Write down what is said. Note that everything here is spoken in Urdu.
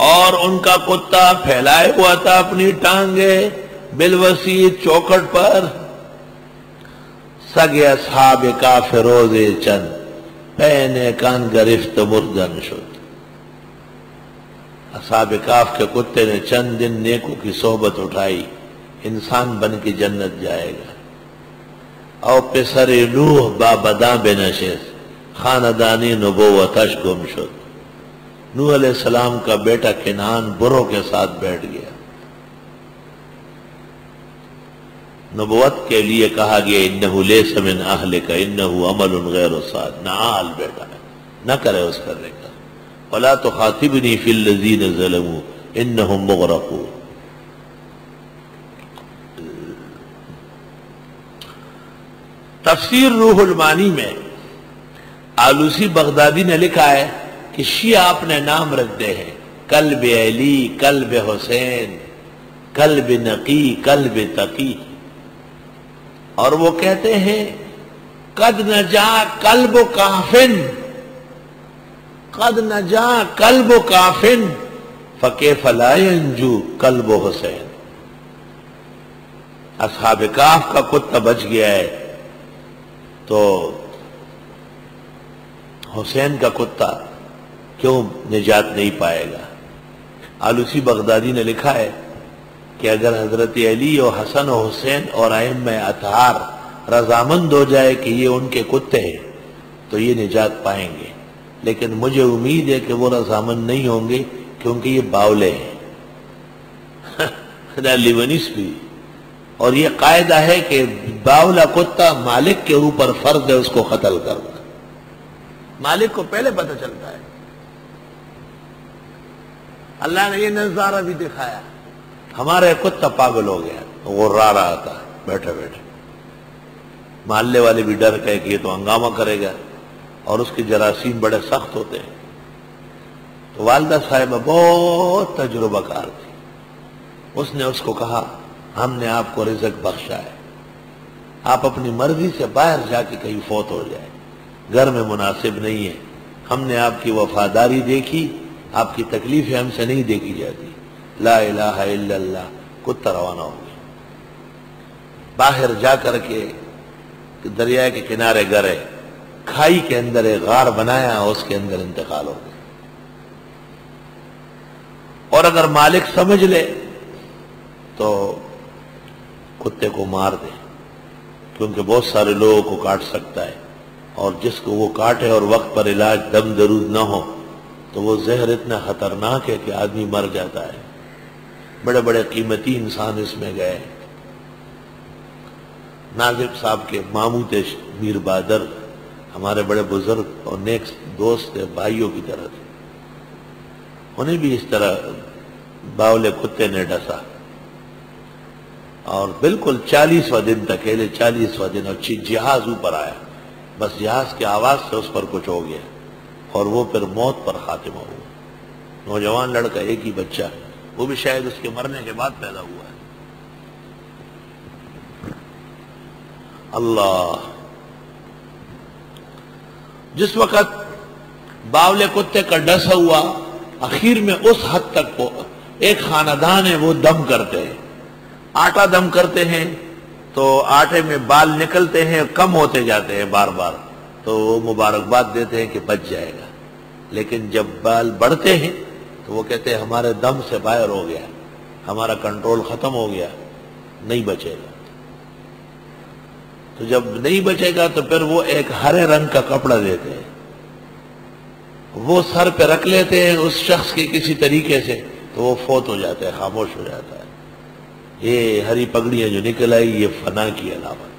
اور ان کا کتا پھیلائے ہوا تھا اپنی ٹانگیں بالوسیع چوکھٹ پر. سگ اصحاب کاف روزے چند پہنے کان گرفت مردن شد. اصحاب کاف کے کتے نے چند دن نیکوں کی صحبت اٹھائی، انسان بن کے جنت جائے گا. او پسر نوح با بداں بنشست خاندانی نبوتش گم شد. نوح علیہ السلام کا بیٹا کنعان بروں کے ساتھ بیٹھ گیا. نبوت کے لیے کہا گیا انہو لیس من اہلک انہو عمل غیر صالح، نعال بیٹا ہے، نہ کرے اس کرنے کا. ولا تخاطبنی فی الذین ظلموا انہم مغرقون. تفسیر روح المعانی میں آلوسی بغدادی نے لکھا ہے کہ شیعہ اپنے نام رکھتے ہیں، قلب علی، قلب حسین، قلب نقی، قلب تقی، اور وہ کہتے ہیں قد نجا قلب کافن، قد نجا قلب کافن فکیف لا ینجو قلب حسین. اصحاب کاف کا کتا بچ گیا ہے تو حسین کا کتا کیوں نجات نہیں پائے گا؟ آلوسی بغدادی نے لکھا ہے کہ اگر حضرت علی اور حسن و حسین اور ائمہ اطہار رضامند ہو جائے کہ یہ ان کے کتے ہیں تو یہ نجات پائیں گے، لیکن مجھے امید ہے کہ وہ رضامند نہیں ہوں گے کیونکہ یہ باولے ہیں. لیونیس بھی. اور یہ قاعدہ ہے کہ باولا کتا مالک کے اوپر فرض ہے اس کو قتل کرنا. مالک کو پہلے پتہ چلتا ہے. اللہ نے یہ نظارہ بھی دکھایا. ہمارا کتا پاگل ہو گیا، غرا رہا تھا بیٹھے بیٹھے. محلے والے بھی ڈر گئے کہ یہ تو ہنگامہ کرے گا اور اس کے جراثیم بڑے سخت ہوتے ہیں. تو والدہ صاحبہ بہت تجربہ کار تھی. اس نے اس کو کہا ہم نے آپ کو رزق بخشا ہے، آپ اپنی مرضی سے باہر جا کے کہیں فوت ہو جائے، گھر میں مناسب نہیں ہے. ہم نے آپ کی وفاداری دیکھی، آپ کی تکلیفیں ہم سے نہیں دیکھی جاتی. لا الہ الا اللہ. کتا روانہ ہو گیا. باہر جا کر کے دریا کے کنارے گرے، کھائی کے اندر ایک غار بنایا، اس کے اندر انتقال ہو گیا. اور اگر مالک سمجھ لے تو کتے کو مار دے، کیونکہ بہت سارے لوگوں کو کاٹ سکتا ہے، اور جس کو وہ کاٹے اور وقت پر علاج دم درود نہ ہو تو وہ زہر اتنا خطرناک ہے کہ آدمی مر جاتا ہے. بڑے بڑے قیمتی انسان اس میں گئے. ناظم صاحب کے ماموں تھے میر بہادر، ہمارے بڑے بزرگ اور نیک دوست تھے، بھائیوں کی طرح تھے. انہیں بھی اس طرح باولے کتے نے ڈسا، اور بالکل 40واں دن تک، 40واں دن، اور جہاز اوپر آیا. بس جہاز کی آواز سے اس پر کچھ ہو گیا اور وہ پھر موت پر خاتمہ ہوا. نوجوان لڑکا، ایک ہی بچہ، وہ بھی شاید اس کے مرنے کے بعد پیدا ہوا ہے. اللہ. جس وقت باولے کتے کا ڈسا ہوا، اخیر میں اس حد تک ایک خاندان ہے وہ دم کرتے ہیں، آٹا دم کرتے ہیں تو آٹے میں بال نکلتے ہیں، کم ہوتے جاتے ہیں بار بار، تو وہ مبارکباد دیتے ہیں کہ بچ جائے گا. لیکن جب بال بڑھتے ہیں تو وہ کہتے ہیں ہمارے دم سے باہر ہو گیا، ہمارا کنٹرول ختم ہو گیا، نہیں بچے گا. تو جب نہیں بچے گا تو پھر وہ ایک ہرے رنگ کا کپڑا دیتے ہیں، وہ سر پہ رکھ لیتے ہیں اس شخص کے کسی طریقے سے، تو وہ فوت ہو جاتا ہے، خاموش ہو جاتا ہے. یہ ہری پگڑیاں جو نکل آئی یہ فنا کی علامت.